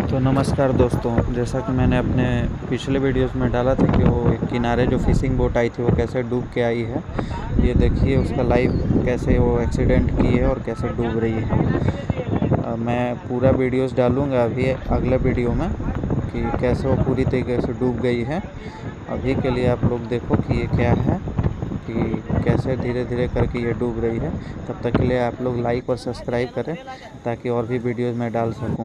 तो नमस्कार दोस्तों, जैसा कि मैंने अपने पिछले वीडियोस में डाला था कि वो एक किनारे जो फिशिंग बोट आई थी वो कैसे डूब के आई है। ये देखिए उसका लाइव कैसे वो एक्सीडेंट की है और कैसे डूब रही है। मैं पूरा वीडियोस डालूंगा अभी अगले वीडियो में कि कैसे वो पूरी तरीके से डूब गई है। अभी के लिए आप लोग देखो कि ये क्या है, कि कैसे धीरे धीरे करके ये डूब रही है। तब तक के लिए आप लोग लाइक और सब्सक्राइब करें ताकि और भी वीडियोज़ मैं डाल सकूं।